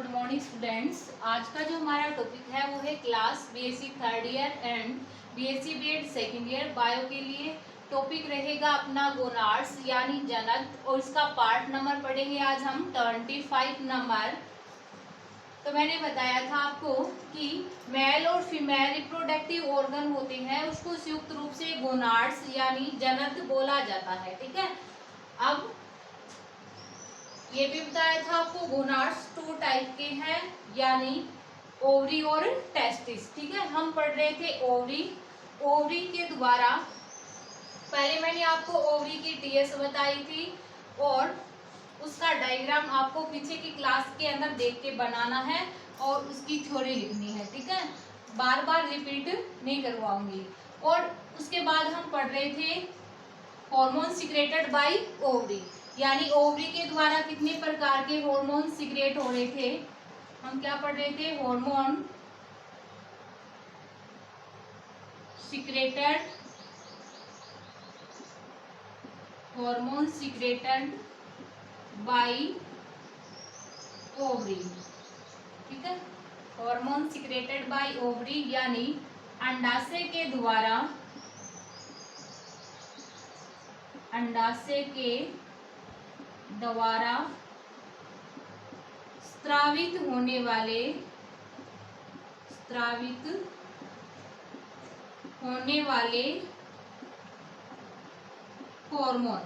Good morning students. आज का जो हमारा टॉपिक है वो है class BSc third year and BSc BEd second year bio के लिए। टॉपिक रहेगा अपना गोनाड्स यानी जनक और इसका पार्ट नंबर पढ़ेंगे आज हम 25 नंबर। तो मैंने बताया था आपको कि मेल और फीमेल रिप्रोडक्टिव ऑर्गन होते हैं उसको संयुक्त रूप से गोनाड्स यानी जनक बोला जाता है। ठीक है, अब ये भी बताया था आपको गोनाड्स 2 टाइप के हैं यानी ओवरी और टेस्टिस। ठीक है, हम पढ़ रहे थे ओवरी। ओवरी के द्वारा पहले मैंने आपको ओवरी की टीएस बताई थी और उसका डायग्राम आपको पीछे की क्लास के अंदर देख के बनाना है और उसकी थ्योरी लिखनी है। ठीक है, बार बार रिपीट नहीं करवाऊंगी। और उसके बाद हम पढ़ रहे थे हार्मोन सीक्रेटेड बाय ओवरी यानी ओवरी के द्वारा कितने प्रकार के हार्मोन सीक्रेट हो रहे थे। हम क्या पढ़ रहे थे, हार्मोन सीक्रेटेड बाय ओवरी। ठीक है, हार्मोन सीक्रेटेड बाय ओवरी यानी अंडाशय के द्वारा स्रावित होने वाले हार्मोन।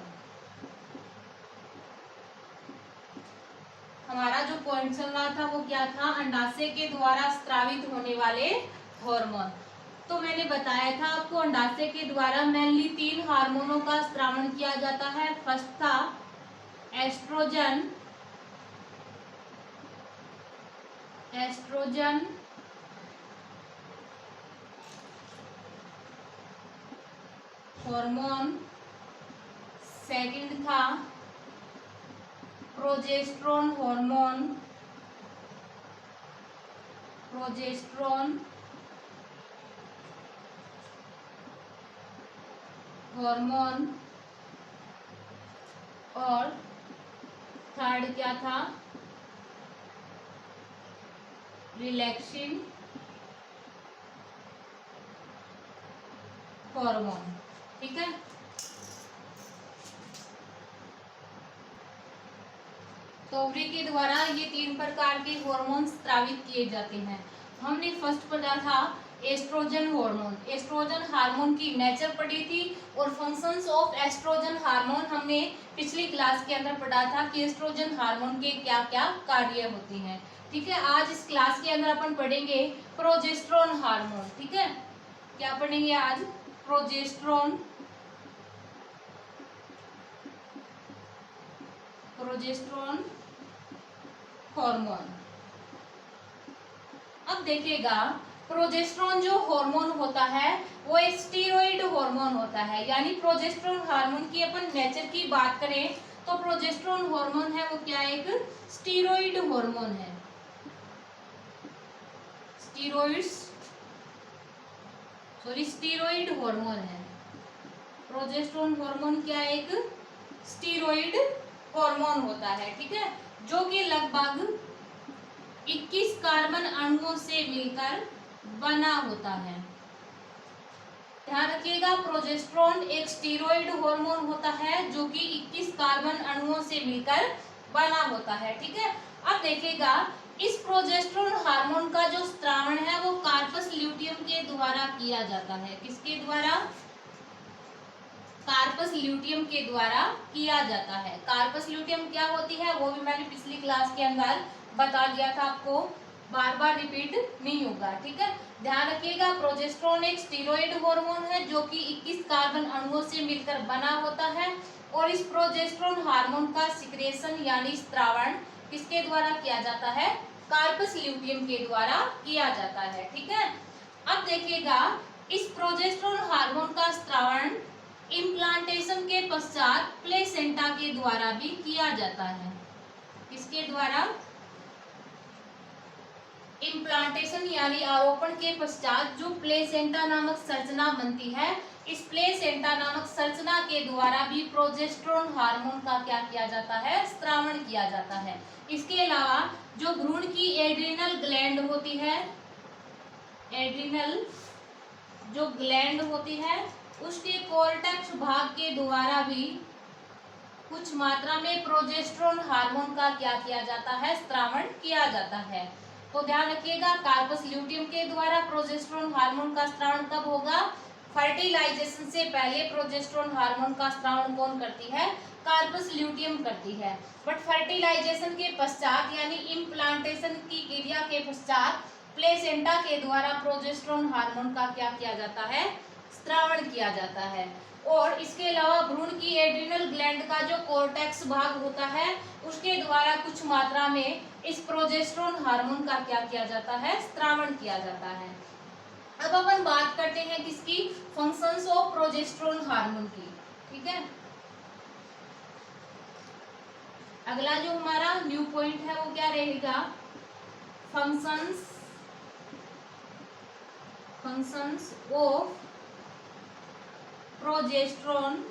हमारा जो पॉइंट चल रहा था वो क्या था, अंडाशय के द्वारा स्रावित होने वाले हार्मोन। तो मैंने बताया था आपको अंडाशय के द्वारा मेनली 3 हार्मोनों का स्रावण किया जाता है। फर्स्ट था एस्ट्रोजन हार्मोन, सेकंड था प्रोजेस्टेरोन हार्मोन और थर्ड क्या था, रिलैक्सिंग हार्मोन। ठीक है, तो ओवरी के द्वारा ये 3 प्रकार के हार्मोन स्रावित किए जाते हैं। हमने फर्स्ट पढ़ा था एस्ट्रोजन हार्मोन। एस्ट्रोजन हार्मोन की नेचर पढ़ी थी और फंक्शंस ऑफ एस्ट्रोजन हार्मोन हमने पिछली क्लास के अंदर पढ़ा था कि एस्ट्रोजन हार्मोन के क्या क्या कार्य होते हैं। ठीक है, आज इस क्लास के अंदर अपन पढ़ेंगे प्रोजेस्टेरोन हार्मोन। ठीक है, क्या पढ़ेंगे आज, प्रोजेस्टेरोन हार्मोन। अब देखिएगा, प्रोजेस्टेरोन जो हार्मोन होता है वो एक स्टीरॉइड हार्मोन होता है। यानी प्रोजेस्टेरोन हार्मोन की अपन नेचर की बात करें तो प्रोजेस्टेरोन हार्मोन है वो क्या, एक स्टीरॉइड हार्मोन है। स्टीरॉइड हार्मोन है। प्रोजेस्टेरोन हार्मोन क्या, एक स्टीरॉइड हार्मोन होता है। ठीक है, जो कि लगभग 21 कार्बन अणुओं से मिलकर बना होता है। ध्यान रखिएगा, प्रोजेस्टेरोन एक स्टीरॉइड हार्मोन होता है जो कि 21 कार्बन अणुओं से मिलकर बना होता है। ठीक है, अब देखिएगा इस प्रोजेस्टेरोन हार्मोन का जो स्रावण है वो कार्पस ल्यूटियम के द्वारा किया जाता है। किसके द्वारा, कार्पस ल्यूटियम के द्वारा किया जाता है। कार्पस ल्यूटियम क्या होती है वो भी मैंने पिछली क्लास के अंदर बता दिया था आपको, बार बार रिपीट नहीं होगा। ठीक है, ध्यान रखिएगा, प्रोजेस्टेरोन एक स्टीरॉइड हार्मोन है जो कि 21 कार्बन अणुओं से मिलकर बना होता है और इस प्रोजेस्टेरोन हार्मोन का सिक्रेशन यानी स्रावण किसके द्वारा किया जाता है, कार्पस ल्यूटियम के द्वारा किया जाता है। ठीक है, अब देखिएगा इस प्रोजेस्टेरोन हार्मोन का स्रावण इम्प्लांटेशन के पश्चात प्लेसेंटा के द्वारा भी किया जाता है। किसके द्वारा, इम्प्लांटेशन यानी आरोपण के पश्चात जो प्लेसेंटा नामक संरचना बनती है, इस प्लेसेंटा नामक संरचना के द्वारा भी प्रोजेस्टेरोन हार्मोन का क्या किया जाता है, स्त्रावण किया जाता है। इसके अलावा जो भ्रूण की एड्रिनल ग्लैंड होती है, एड्रिनल जो ग्लैंड होती है, उसके कोर्टेक्स भाग के द्वारा भी कुछ मात्रा में प्रोजेस्टेरोन हार्मोन का क्या किया जाता है, स्त्रावण किया जाता है। तो ध्यान रखिएगा, कार्पस ल्यूटियम के द्वारा प्रोजेस्टेरोन हार्मोन का स्त्रावण कब होगा, फर्टिलाइजेशन से पहले प्रोजेस्टेरोन हार्मोन का स्त्रावण कौन करती है, कार्पस ल्यूटियम करती है। बट फर्टिलाइजेशन के पश्चात यानी इम्प्लांटेशन की क्रिया के पश्चात प्लेसेंटा के द्वारा प्रोजेस्टेरोन हार्मोन का क्या किया जाता है, स्त्रावण किया जाता है। और इसके अलावा भ्रूण की एड्रिनल ग्लैंड का जो कोर्टेक्स भाग होता है, उसके द्वारा कुछ मात्रा में इस प्रोजेस्टेरोन हार्मोन का क्या किया जाता है, स्त्रावण किया जाता है। अब अपन बात करते हैं किसकी, फंक्शंस ऑफ प्रोजेस्टेरोन हार्मोन की। ठीक है, अगला जो हमारा न्यू पॉइंट है वो क्या रहेगा, functions of progesterone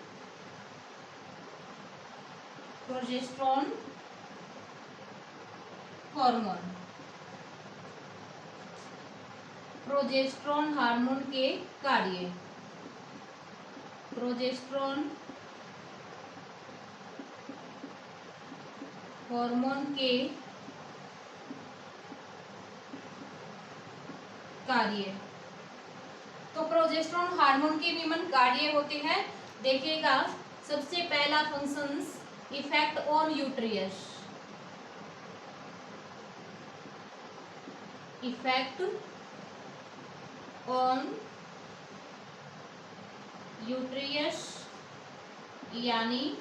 hormone. Progesterone hormone के कार्य, प्रोजेस्टेरोन हार्मोन के कार्य। तो प्रोजेस्टेरोन हार्मोन के निम्न कार्य होते हैं, देखिएगा। सबसे पहला functions, effect on uterus, effect on uterus यानी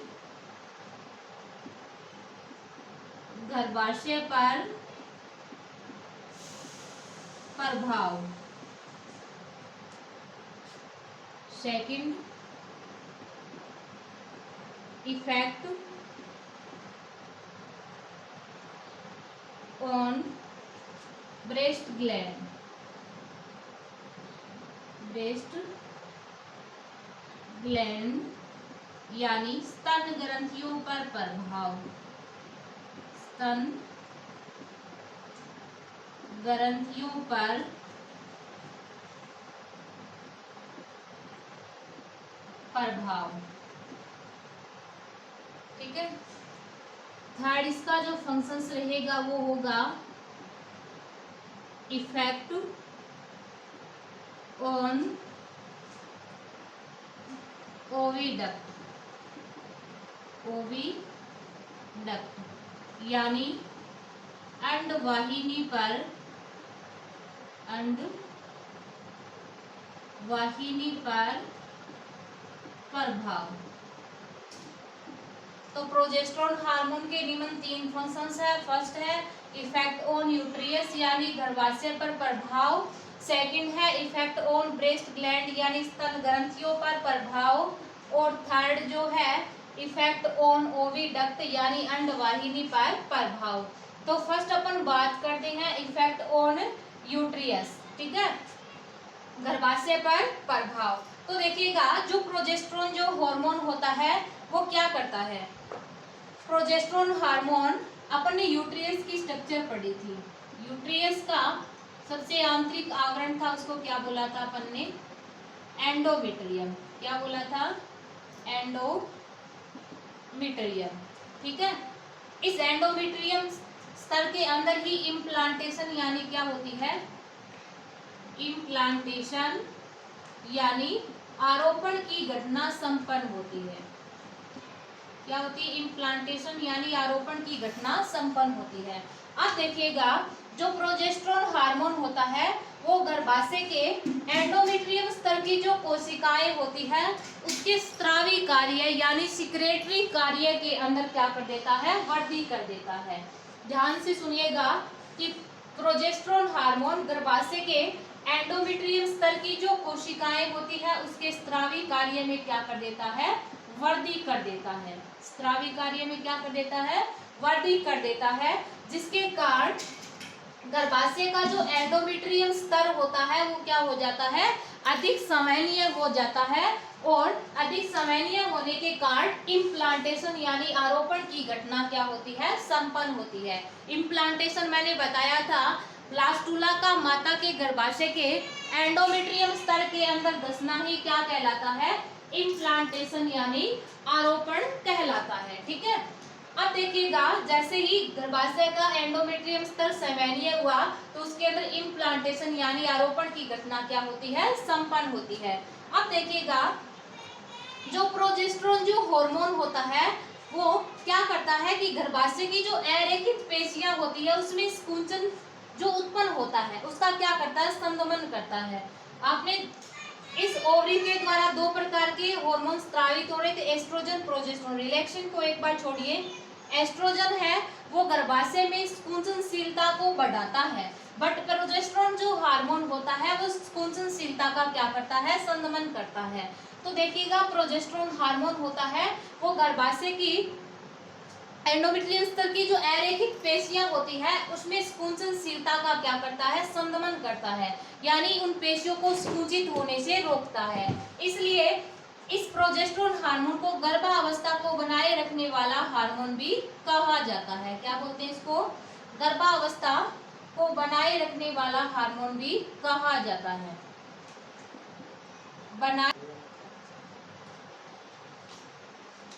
गर्भाशय पर प्रभाव। Second, effect on breast gland, breast gland यानी स्तन ग्रंथियों पर प्रभाव, स्तन ग्रंथियों पर प्रभाव। ठीक है, थर्ड इसका जो फंक्शंस रहेगा वो होगा इफेक्ट ऑन ओविडक्ट, ओविडक्ट यानी अंडवाहिनी पर, अंडवाहिनी पर प्रभाव। तो प्रोजेस्टेरोन हार्मोन के निम्न तीन फंक्शंस है। फर्स्ट है इफेक्ट ऑन यूट्रियस यानी गर्भाशय पर प्रभाव, सेकंड है इफेक्ट ऑन ब्रेस्ट ग्लैंड यानी स्तन ग्रंथियों पर प्रभाव, और थर्ड जो है इफेक्ट ऑन ओविडक्ट यानी अंडवाहिनी पर प्रभाव। तो फर्स्ट अपन बात करते हैं इफेक्ट ऑन यूट्रियस। ठीक है, गर्भाशय पर प्रभाव। तो देखिएगा, जो प्रोजेस्टेरोन जो हार्मोन होता है वो क्या करता है, प्रोजेस्टेरोन हार्मोन अपन ने यूट्रियस की स्ट्रक्चर पढ़ी थी। यूट्रियस का सबसे आंतरिक आवरण था, उसको क्या बोला था अपन ने, एंडोमेट्रियम। क्या बोला था, एंडोमेट्रियम। ठीक है, इस एंडोमेट्रियम स्तर के अंदर ही इम्प्लांटेशन यानी क्या होती है, इम्प्लांटेशन यानी आरोपण की घटना संपन्न होती है। क्या होती है, इम्प्लांटेशन यानी आरोपण की घटना संपन्न होती है। अब देखिएगा, जो प्रोजेस्टेरोन हार्मोन होता है वो गर्भाशय के एंडोमेट्रियम स्तर की जो कोशिकाएं होती है उसके स्त्रावी कार्य यानी सिक्रेटरी कार्य के अंदर क्या कर देता है, वृद्धि कर देता है। ध्यान से सुनिएगा कि प्रोजेस्टेरोन हार्मोन गर्भाशय के एंडोमेट्रियम स्तर की जो कोशिकाएं होती है उसके स्त्रावी कार्य में क्या कर देता है, वृद्धि कर देता है। स्त्रावी कार्य में क्या कर देता है, वृद्धि कर देता है, जिसके कारण गर्भाशय का जो एंडोमेट्रियम स्तर होता है वो क्या हो जाता है, अधिक समयनीय हो जाता है, और अधिक समयनीय होने के कारण इम्प्लांटेशन यानी आरोपण की घटना क्या होती है, संपन्न होती है। इम्प्लांटेशन मैंने बताया था, ब्लास्टुला का माता के गर्भाशय के एंडोमेट्रियम स्तर के अंदर धंसना ही क्या कहलाता है, इम्प्लांटेशन यानी आरोपण कहलाता है। ठीक है, अब देखिएगा जैसे ही गर्भाशय का एंडोमेट्रियम स्तर समयनीय हुआ तो उसके अंदर इम्प्लांटेशन यानी आरोपण की घटना क्या होती है, संपन्न होती है। अब देखिएगा जो प्रोजेस्टेरोन जो हार्मोन होता है वो क्या करता है कि गर्भाशय की जो अरेखित पेशियां होती है उसमें स्कुंचन जो उत्पन्न होता है उसका क्या करता है, संदमन करता है। आपने इस ओवरी के द्वारा दो प्रकार के हार्मोन स्रावित हो रहे थे, एस्ट्रोजन प्रोजेस्टेरोन। रिलैक्सेशन को एक बार छोड़िए, एस्ट्रोजन है वो गर्भाशय में स्कुंचनशीलता को बढ़ाता है, बट प्रोजेस्टेरोन जो हार्मोन होता है वो स्कुंचनशीलता का क्या करता है, संदमन करता है। तो देखिएगा प्रोजेस्टेरोन हार्मोन होता है वो गर्भाशय की एंडोमेट्रियम स्तर की जो अरेखित पेशियां होती है उसमें स्कुंचनशीलता का क्या करता है, संदमन करता है, यानी उन पेशियों को स्कुंचित होने से रोकता है। इसलिए इस प्रोजेस्टेरोन हार्मोन को गर्भावस्था को बनाए रखने वाला हार्मोन भी कहा जाता है। क्या बोलते हैं इसको, गर्भावस्था को बनाए रखने वाला हार्मोन भी कहा जाता है।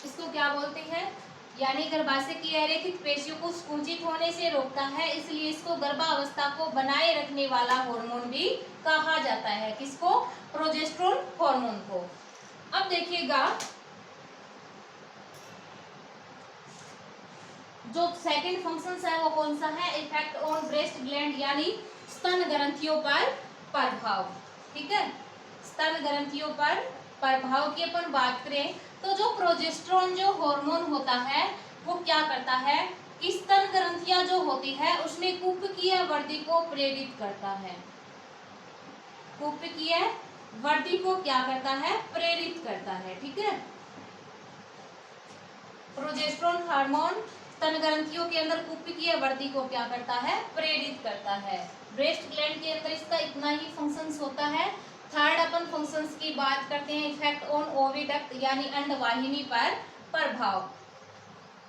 इसको क्या बोलते हैं, यानी गर्भाशय की अरेखित पेशियों को स्कुंचित होने से रोकता है, इसलिए इसको गर्भावस्था को बनाए रखने वाला हार्मोन भी कहा जाता है। किसको, प्रोजेस्टेरोन हार्मोन को। अब देखिएगा जो सेकंड फंक्शन है वो कौन सा है, इफेक्ट ऑन ब्रेस्ट ग्लैंड यानी स्तन ग्रंथियों पर प्रभाव। ठीक है, स्तन ग्रंथियों पर प्रभाव की अपन बात करें तो जो प्रोजेस्टेरोन जो हार्मोन होता है वो क्या करता है कि स्तन ग्रंथियां जो होती है उसमें कुपिकीय वृद्धि को प्रेरित करता है। कुपिकीय वृद्धि को क्या करता है, प्रेरित करता है। ठीक है, प्रोजेस्टेरोन हार्मोन स्तन ग्रंथियों के अंदर कुपिकीय वृद्धि को क्या करता है, प्रेरित करता है। ब्रेस्ट ग्लैंड के अंदर इसका इतना ही फंक्शंस होता है। थर्ड अपन फंक्शंस की बात करते हैं, इफेक्ट ऑन ओविडक्ट यानी अंडवाहिनी पर प्रभाव।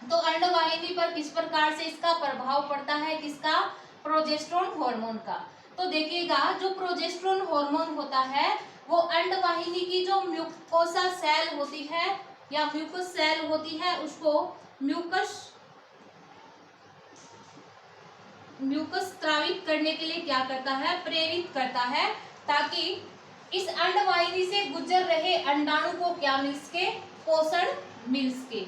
तो अंडवाहिनी पर किस प्रकार से इसका प्रभाव पड़ता है, किसका, प्रोजेस्टेरोन हार्मोन का। तो देखिएगा जो प्रोजेस्टेरोन हार्मोन होता है वो अंडवाहिनी की जो म्यूकोसा सेल होती है या म्यूकस सेल होती है उसको म्यूकस स्रावित करने के लिए क्या करता है, प्रेरित करता है, ताकि इस अंडवाहिनी से गुजर रहे अंडाणु को क्या मिल सके, पोषण मिल सके।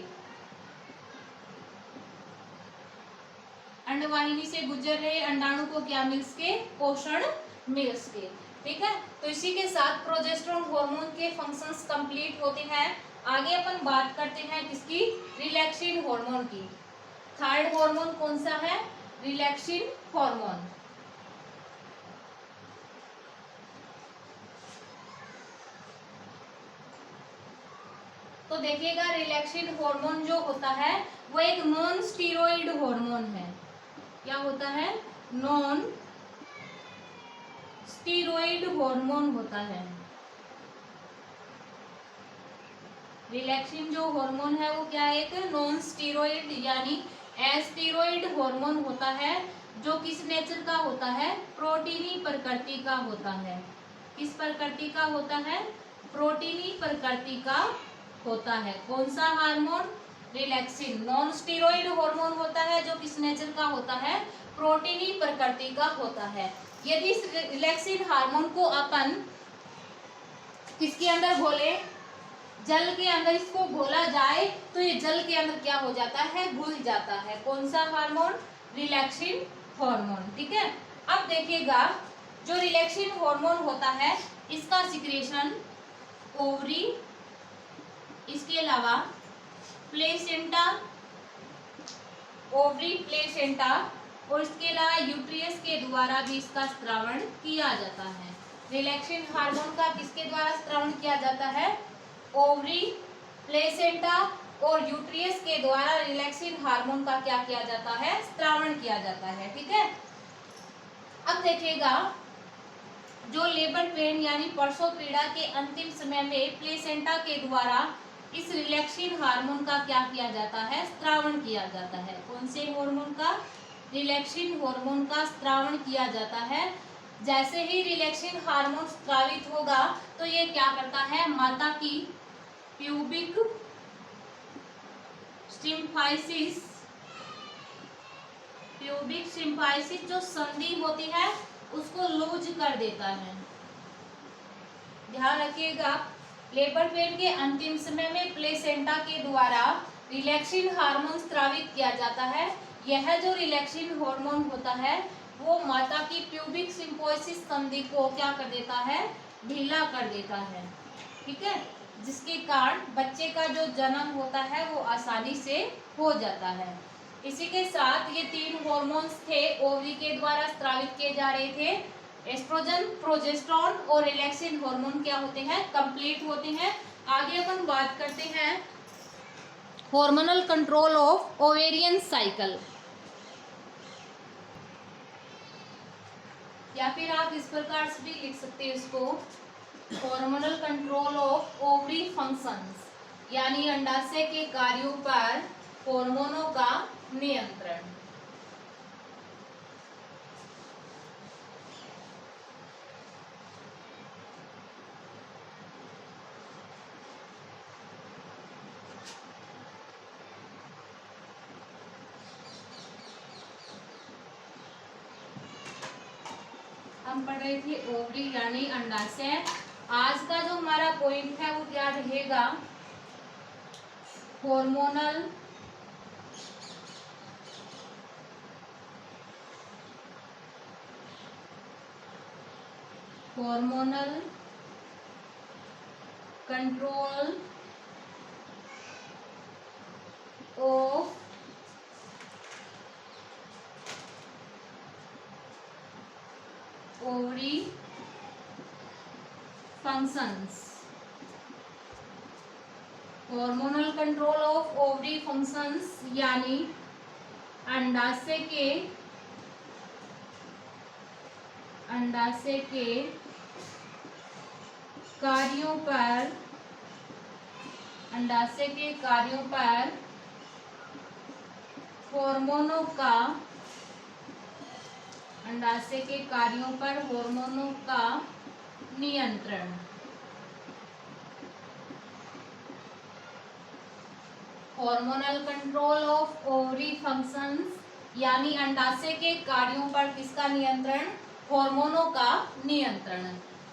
अंडवाहिनी से गुजर रहे अंडाणु को क्या मिल सके, पोषण मिल सके। ठीक है, तो इसी के साथ प्रोजेस्टेरोन हार्मोन के फंक्शंस कंप्लीट होते हैं। आगे अपन बात करते हैं किसकी, रिलैक्सिन हार्मोन की। थर्ड हार्मोन कौन सा है, रिलैक्सिन हार्मोन। तो देखिएगा रिलैक्सिन हार्मोन जो होता है वो एक नॉन स्टीरॉइड हार्मोन है। क्या होता है, नॉन स्टीरॉइड हार्मोन होता है। रिलैक्सिन जो हार्मोन है वो क्या है, एक नॉन स्टीरॉइड यानी एस्टीरॉइड हार्मोन होता है, जो किस नेचर का होता है, प्रोटीनी प्रकृति का होता है। किस प्रकृति का होता है, प्रोटीनी प्रकृति का होता है। कौन सा hormone, relaxin non steroid hormone होता है जो किस नेचर का होता है, प्रोटीनी प्रकृति का होता है। यदि इस रिलैक्सिन हार्मोन को अपन किसके अंदर घोले, जल के अंदर इसको घोला जाए तो ये जल के अंदर क्या हो जाता है, घुल जाता है। कौन सा हार्मोन, रिलैक्सिन हार्मोन। ठीक है, अब देखिएगा जो रिलैक्सिन हार्मोन होता है इसका सिक्रेशन ओवरी, इसके अलावा प्लेसेंटा, ओवरी प्लेसेंटा और इसके अलावा यूट्रियस के द्वारा भी इसका स्त्रावण किया जाता है। रिलैक्सिन हार्मोन का किसके द्वारा स्त्रावण किया जाता है, ओवरी, प्लेसेंटा और यूट्रियस के द्वारा रिलैक्सिन हार्मोन का क्या किया जाता है, स्त्रावण किया जाता है। ठीक है, अब देखिएगा, जो लेबर पेन यानी प्रसव पीड़ा के अंतिम समय में प्लेसेंटा के द्वारा इस रिलैक्सिन हार्मोन का क्या किया जाता है, स्त्रावण किया जाता है। कौन से हार्मोन का, रिलैक्सिन हार्मोन का स्त्रावण किया जाता है। जैसे ही रिलैक्सिन हार्मोन स्त्रावित होगा तो ये क्या करता है, माता की प्यूबिक सिम्फाइसिस, प्यूबिक सिम्फाइसिस जो संधि होती है उसको लूज कर देता है। ध्यान रखिएगा, लेबर पेन के अंतिम समय में प्लेसेंटा के द्वारा रिलैक्सिन हार्मोन स्रावित किया जाता है। यह जो रिलैक्सिन हार्मोन होता है वो माता की प्यूबिक सिम्फाइसिस संधि को क्या कर देता है, ढीला कर देता है। ठीक है, जिसके कारण बच्चे का जो जन्म होता है वो आसानी से हो जाता है। इसी के साथ ये तीन हार्मोन्स थे ओवरी के द्वारा स्रावित किए जा रहे थे। एस्ट्रोजन, प्रोजेस्टेरॉन और रिलैक्सिन हार्मोन क्या होते हैं, कंप्लीट होते हैं। आगे अपन बात करते हैं hormonal control of ovarian cycle, या फिर आप इस प्रकार से भी लिख सकते हैं इसको, hormonal control of ovary functions, यानी अंडाशय के कार्यों पर हार्मोनों का नियंत्रण। हम पढ़ रहे थे ओवरी यानी अंडाशय। आज का जो हमारा पॉइंट है वो क्या रहेगा, hormonal hormonal control of ovary functions, hormonal control of ovary functions यानी अंडाशय के कार्यों पर, अंडाशय के कार्यों पर हार्मोनों का, अंडाशय के कार्यों पर हार्मोनों का नियंत्रण। Hormonal control of ovary functions यानी अंडाशय के कार्यों पर किसका नियंत्रण, हार्मोनों का नियंत्रण।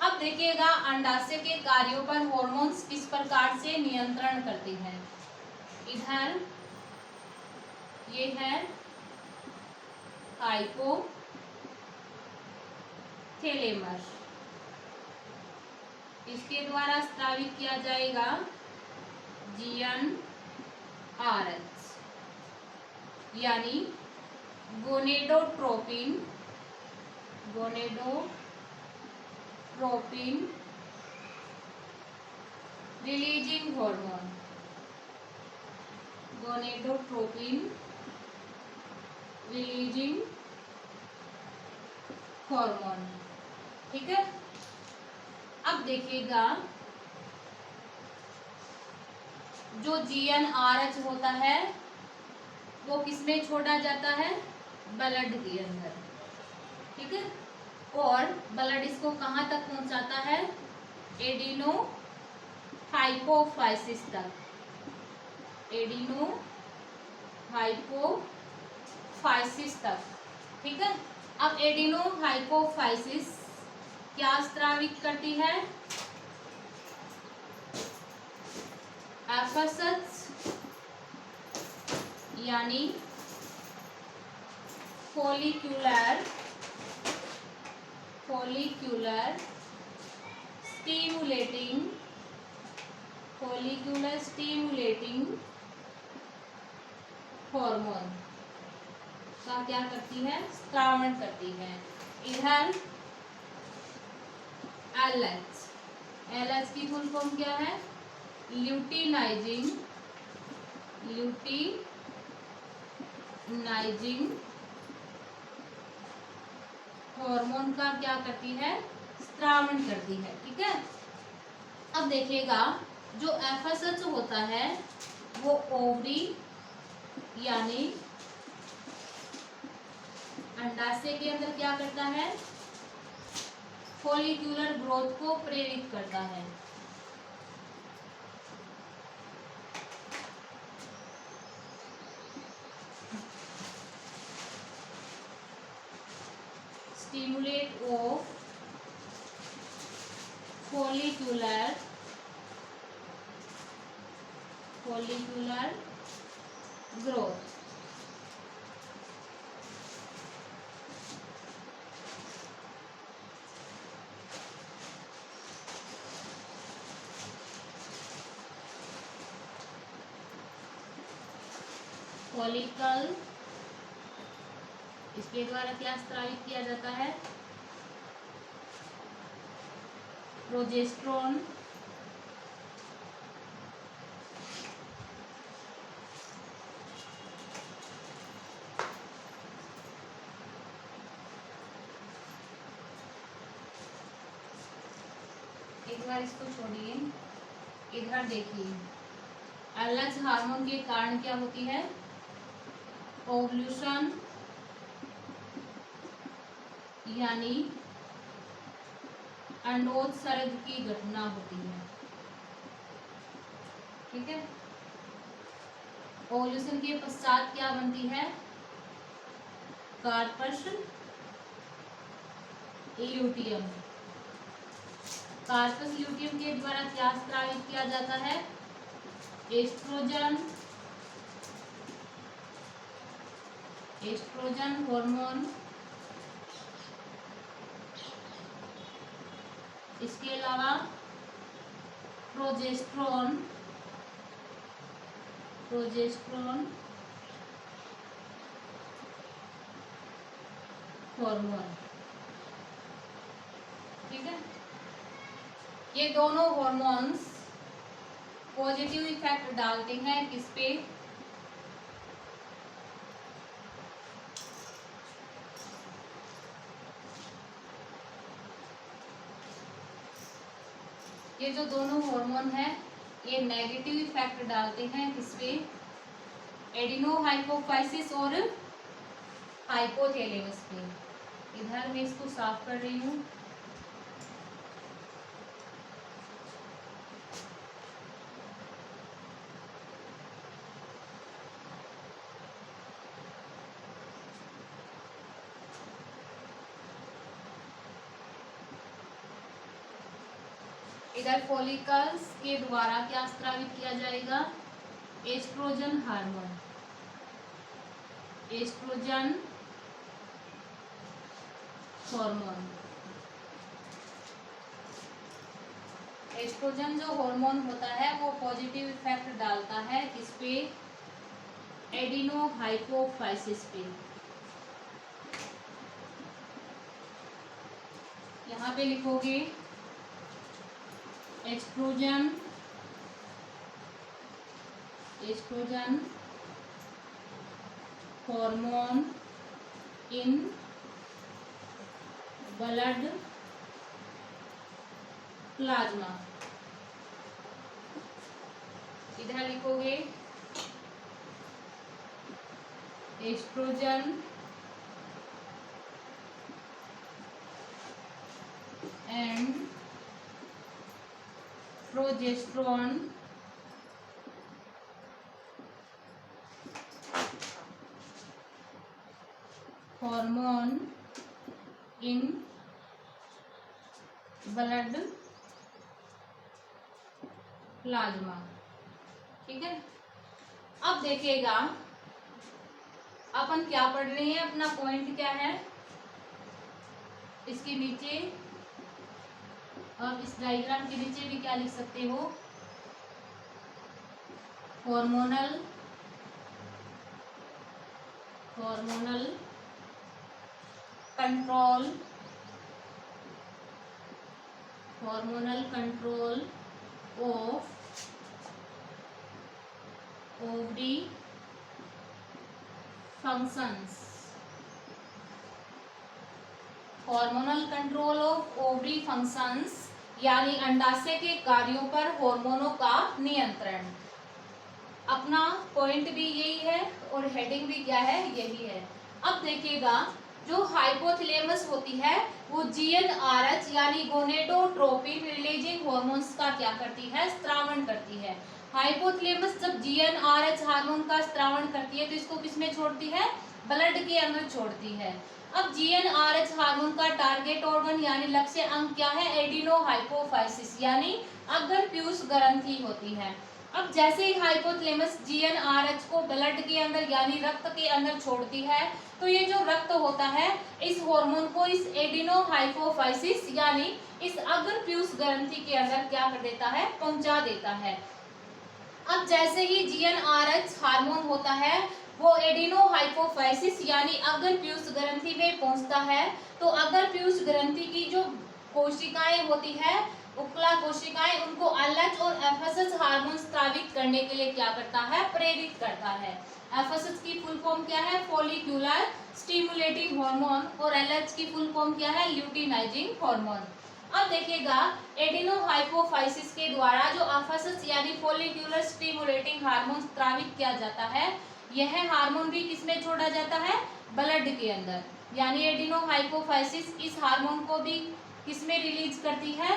अब देखिएगा अंडाशय के कार्यों पर हार्मोन्स किस प्रकार से नियंत्रण करते हैं। इधर ये है हाइपोथैलेमस, इसके द्वारा स्रावित किया जाएगा GnRH यानी gonadotropin, releasing hormone, gonadotropin releasing hormone. ठीक है, अब देखिएगा जो GnRH होता है वो किसमें छोड़ा जाता है, ब्लड के अंदर। ठीक है, और ब्लड इसको कहाँ तक पहुंचाता है, एडिनो हाइपोफाइसिस तक, एडिनो हाइपोफाइसिस तक। ठीक है, अब एडिनो हाइपोफाइसिस क्या स्रावित करती है, एफएसएच यानी फॉलिक्यूलर स्टिमुलेटिंग हार्मोन का क्या करती है, स्त्रावण करती है। इधर LH की फुल फॉर्म क्या है, ल्यूटिनाइजिंग हार्मोन का क्या करती है, स्त्रावण करती है। ठीक है, अब देखिएगा जो एफएसएच होता है वो ओवरी यानी अंडाशय के अंदर क्या करता है, फॉलिक्यूलर ग्रोथ को प्रेरित करता है। Stimulate of follicular growth. Follicle इसके द्वारा क्या स्त्रावित किया जाता है, प्रोजेस्टेरोन। एक बार इसको छोड़िए, इधर देखिए, एलएच हार्मोन के कारण क्या होती है, ओवल्यूशन यानी अंडोत्सर्ग की घटना होती है। ठीक है, ओवल्यूशन के पश्चात क्या बनती है, कार्पस ल्यूटियम। कार्पस ल्यूटियम के द्वारा क्या स्त्रावित किया जाता है, एस्ट्रोजन हार्मोन। इसके अलावा प्रोजेस्टेरोन हार्मोन। ठीक है, ये दोनों हार्मोन्स पॉजिटिव इफेक्ट डालते हैं किस पे, ये जो दोनों हार्मोन है ये नेगेटिव इफेक्ट डालते हैं किस पे, एडिनो हाइपोफाइसिस और हाइपोथैलेमस पे। इधर मैं इसको साफ कर रही हूँ। इधर फॉलिकल्स के द्वारा क्या स्त्रावित किया जाएगा, एस्ट्रोजन हार्मोन। एस्ट्रोजन जो हार्मोन होता है वो पॉजिटिव इफेक्ट डालता है किस पे, एडिनो हाइपोफाइसिस पे। यहाँ पे लिखोगे estrogen hormone in blood plasma. इधर लिखोगे estrogen and progesterone hormone in blood plasma. ठीक है, अब देखिएगा अपन क्या पढ़ रहे हैं, अपना पॉइंट क्या है, इसके नीचे अब इस डायग्राम के नीचे भी क्या लिख सकते हो, hormonal control of ovary functions. Hormonal control of ovary functions यानी अंडाशय के कार्यों पर हार्मोनों का नियंत्रण। अपना पॉइंट भी यही है और हेडिंग भी क्या है, यही है। अब देखिएगा, जो हाइपोथैलेमस होती है वो जीएनआरएच यानी गोनेडोट्रोपिन रिलीजिंग हॉर्मोन्स का क्या करती है, स्त्रावण करती है। हाइपोथैलेमस जब जीएनआरएच हार्मोन का स्त्रावण करती है तो इसको किसमें छोड़ती है, ब्लड के अंदर छोड़ती है। अब जीएनआरएच हार्मोन का टारगेट ऑर्गन यानी लक्ष्य अंग क्या है, एडिनोहाइपोफाइसिस यानी अग्र पीयूष ग्रंथि होती है। अब जैसे ही हाइपोथैलेमस जीएनआरएच को ब्लड के अंदर यानी रक्त के अंदर छोड़ती है तो ये जो रक्त होता है इस हार्मोन को इस एडिनोहाइपोफाइसिस यानी इस अग्र पीयूष ग्रंथि के अंदर क्या कर देता है, पहुंचा देता है। अब जैसे ही जीएनआरएच हार्मोन होता है वो एडिनोहाइपोफाइसिस यानी अग्र पीयूष ग्रंथि में पहुंचता है तो अग्र पीयूष ग्रंथि की जो कोशिकाएं होती है, उपला कोशिकाएं, उनको एलएच और एफएसएच हार्मोन स्रावित करने के लिए क्या करता है, प्रेरित करता है। एफएसएच की फुल फॉर्म क्या है, फॉलिक्यूलर स्टिमुलेटिंग हार्मोन, और एलएच की फुल फॉर्म क्या है, ल्यूटिनाइजिंग हार्मोन। अब देखिएगा, एडिनोहाइपोफाइसिस के द्वारा जो एफएसएच यानी फॉलिक्यूलर स्टिमुलेटिंग हार्मोन स्रावित किया जाता है, यह हार्मोन भी किसमें छोड़ा जाता है, ब्लड के अंदर। यानी एडिनोहाइपोफाइसिस इस हार्मोन को भी किसमें रिलीज करती है,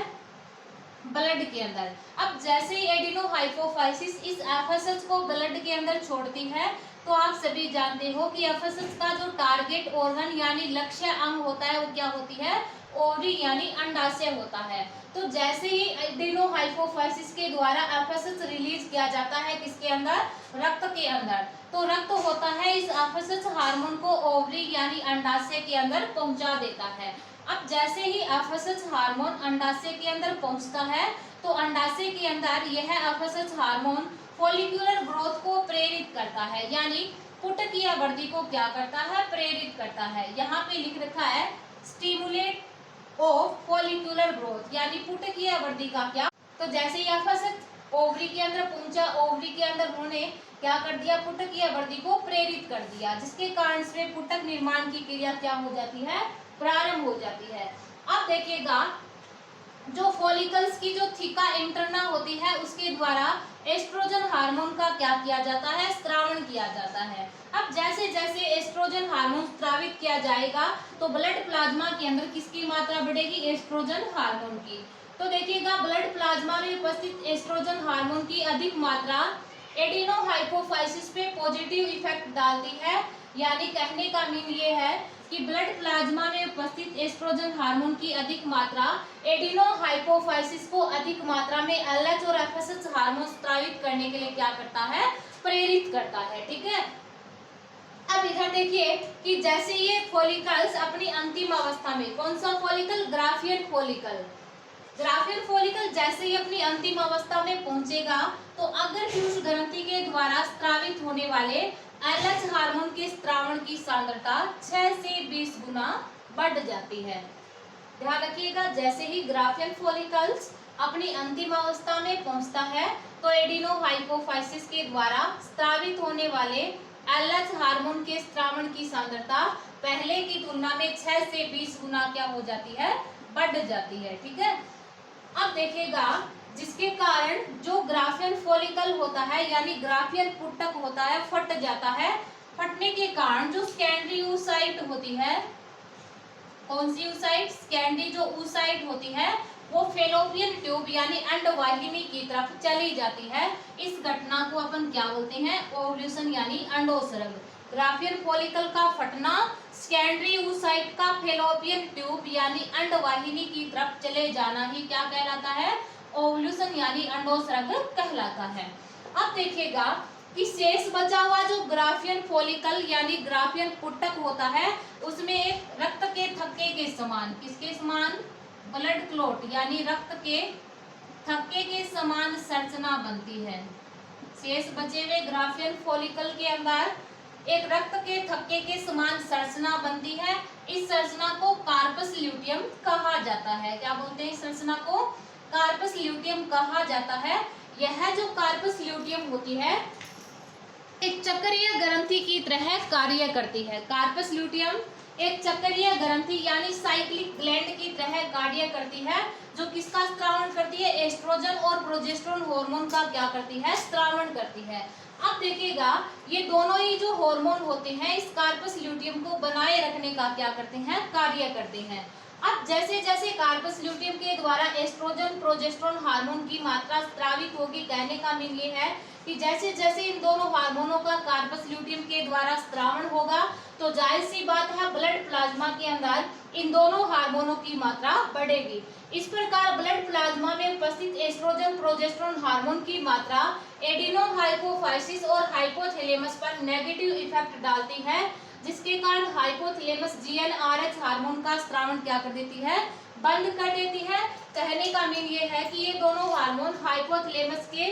ब्लड के अंदर। अब जैसे ही एडिनोहाइपोफाइसिस इस एफएसएच को ब्लड के अंदर छोड़ती है तो आप सभी जानते हो कि एफएसएच का जो टारगेट ऑर्गन यानी लक्ष्य अंग होता है वो क्या होती है, ओवरी यानी अंडाशय होता है। तो जैसे ही एडिनोहाइपोफाइसिस के द्वारा एफएसएच रिलीज किया जाता है किसके अंदर, रक्त के अंदर, तो रक्त होता है इस एफएसएच हार्मोन को ओवरी यानी अंडाशय के अंदर पहुंचा देता है। अब जैसे ही एफएसएच हार्मोन अंडाशय के अंदर पहुंचता है तो अंडाशय के अंदर यह एफएसएच हार्मोन फॉलिक्यूलर ग्रोथ को प्रेरित करता है यानी पुटकीय वृद्धि को क्या करता है, प्रेरित करता है। यहाँ पे लिख रखा है स्टिमुलेट ऑफ फॉलिक्यूलर ग्रोथ यानी पुटकीय वृद्धि का क्या। तो जैसे ही एफएसएच ओवरी के अंदर पहुंचा, ओवरी के अंदर उन्होंने क्या कर दिया, पुटकीय वृद्धि को प्रेरित कर दिया, जिसके कारण से पुटक निर्माण की क्रिया क्या हो जाती है, प्रारंभ हो जाती है। अब देखिएगा, जो फॉलिकल्स की जो थीका इंटरना होती है उसके द्वारा एस्ट्रोजन हार्मोन का क्या किया जाता है, स्त्रावण किया जाता है। अब जैसे जैसे एस्ट्रोजन हार्मोन स्रावित किया जाएगा तो ब्लड प्लाज्मा के अंदर किसकी मात्रा बढ़ेगी, एस्ट्रोजन हार्मोन की। तो देखिएगा, ब्लड प्लाज्मा में उपस्थित एस्ट्रोजन हार्मोन की अधिक मात्रा एडिनोहाइपोफाइसिस पे पॉजिटिव इफेक्ट डालती है। यानी कहने का मीन ये है कि ब्लड प्लाज्मा में उपस्थित एस्ट्रोजन हार्मोन की अधिक मात्रा एडिनोहाइपोफाइसिस को अधिक मात्रा में एलएच और एफएसएच हार्मोन स्रावित करने के लिए क्या करता है, प्रेरित करता है। ठीक है। अब इधर देखिए कि जैसे ये फॉलिकल्स अपनी अंतिम अवस्था में, कौन सा follicle, Graafian follicle, Graafian follicle जैसे ही अपनी अंतिम अवस्था में पहुंचेगा तो अग्र पीयूष ग्रंथि के द्वारा स्रावित होने वाले एलएच हार्मोन के स्त्रावण की सांद्रता 6 से 20 गुना बढ़ जाती है। ध्यान रखिएगा, जैसे ही ग्राफियन फॉलिकल्स अपनी अंतिम अवस्था में पहुंचता है तो एडिनोहाइपोफाइसिस के द्वारा स्रावित होने वाले एलएच हार्मोन के स्त्रावण की सांद्रता पहले की तुलना में 6 से 20 गुना क्या हो जाती है, बढ़ जाती है। ठीक है। अब देखिएगा, जिसके कारण जो ग्राफियन फॉलिकल होता है यानी ग्राफियन पुटक होता है, फट जाता है। फटने के कारण जो सेकेंडरी oocyte होती है, कौन सी oocyte, सेकेंडरी जो oocyte होती है वो फेलोपियन ट्यूब यानी अंडवाहिनी की तरफ चली जाती है। इस घटना को अपन क्या बोलते हैं, ओवल्यूशन यानी अंडोत्सर्ग। ग्राफियन फॉलिकल का फटना, सेकेंडरी oocyte का फेलोपियन ट्यूब यानी अंडवाहिनी की तरफ चले जाना ही क्या कहलाता है, ओवल्यूशन यानी अंडोत्सर्ग कहलाता है। अब देखिएगा कि शेष बचा हुआ जो ग्राफियन फॉलिकल यानी ग्राफियन पुटक होता है उसमें एक रक्त के थक्के के समान, किसके समान, ब्लड क्लॉट यानी रक्त के थक्के के समान संरचना बनती है। शेष बचे हुए ग्राफियन फॉलिकल के अंदर एक रक्त के थक्के के समान संरचना बनती है। इस संरचना को कार्पस ल्यूटियम कहा जाता है। क्या बोलते हैं इस संरचना को, कार्पस ल्यूटियम कहा जाता है। यह जो कार्पस ल्यूटियम होती है एक चक्रीय ग्रंथि की तरह कार्य करती है। कार्पस ल्यूटियम एक चक्रीय ग्रंथि यानी साइक्लिक ग्लैंड की तरह कार्य करती है, जो किसका स्त्रावण करती है, एस्ट्रोजन और प्रोजेस्टेरोन हार्मोन का क्या करती है, स्त्रावण करती है। अब देखिएगा ये दोनों ही जो हार्मोन होते हैं इस कार्पस ल्यूटियम को बनाए रखने का क्या करते हैं, कार्य करते हैं। अब जैसे जैसे कार्पस ल्यूटियम के द्वारा एस्ट्रोजन प्रोजेस्टेरोन हार्मोन की मात्रा स्रावित होगी, कहने का मीन ये है कि जैसे जैसे इन दोनों हार्मोनों का कार्पस ल्यूटियम के द्वारा स्त्रावण होगा तो जाहिर सी बात है ब्लड प्लाज्मा के अंदर इन दोनों हार्मोनों की मात्रा बढ़ेगी। इस प्रकार ब्लड प्लाज्मा में उपस्थित एस्ट्रोजन प्रोजेस्टेरोन हार्मोन की मात्रा एडिनोहाइपोफाइसिस और हाइपोथैलेमस पर नेगेटिव इफेक्ट डालती है, जिसके कारण हाइपोथैलेमस जीएनआरएच हार्मोन का स्रावण क्या कर देती है, बंद कर देती है। कहने का मीन ये है कि ये दोनों हार्मोन हाइपोथैलेमस के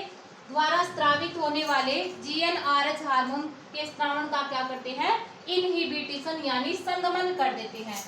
द्वारा स्रावित होने वाले जीएनआरएच हार्मोन के स्रावण का क्या करते हैं, इनहिबिशन यानी संगमन कर देते हैं।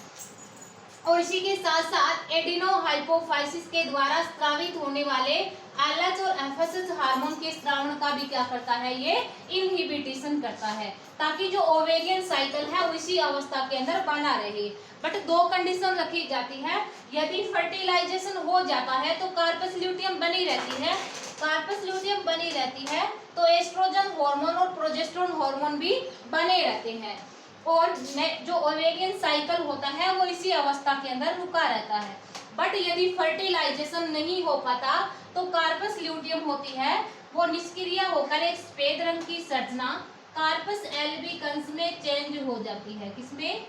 और इसी के साथ साथ एडिनोहाइपोफाइसिस के द्वारा स्रावित होने वाले एलएच और एफएसएच हार्मोन के स्रावण का भी क्या करता है, ये इनहिबिशन करता है, ताकि जो ओवेरियन साइकिल है उसी अवस्था के अंदर बना रहे। बट दो कंडीशन रखी जाती है, यदि फर्टिलाइजेशन हो जाता है तो कार्पस ल्यूटियम बनी रहती है, कार्पस ल्यूटियम बनी रहती है तो एस्ट्रोजन हार्मोन और प्रोजेस्टेरोन हार्मोन भी बने रहते हैं, और जो ओवेरियन साइकिल होता है वो इसी अवस्था के अंदर रुका रहता है। बट यदि फर्टिलाइजेशन नहीं हो पाता तो कार्पस ल्यूटियम होती है वो निष्क्रिय होकर एक सफेद रंग की संरचना कार्पस एल्बिकन्स में चेंज हो जाती है। किसमें,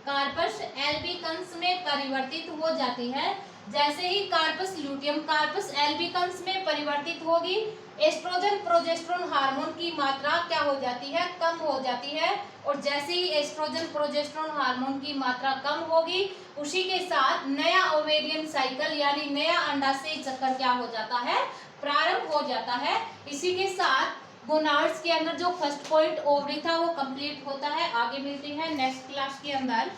कार्पस एल्बिकन्स में परिवर्तित हो जाती है। जैसे ही कार्पस ल्यूटियम कार्पस एल्बिकन्स में परिवर्तित होगी, एस्ट्रोजन प्रोजेस्टेरोन हार्मोन की मात्रा क्या हो जाती है, कम हो जाती है, और जैसे ही एस्ट्रोजन प्रोजेस्टेरोन हार्मोन की मात्रा कम होगी उसी के साथ नया ओवेरियन साइकिल यानी नया अंडाशय चक्र क्या हो जाता है, प्रारंभ हो जाता है। इसी के साथ गोनाड्स के अंदर जो फर्स्ट पॉइंट ओवरी था वो कंप्लीट होता है। आगे मिलते हैं नेक्स्ट क्लास के अंदर।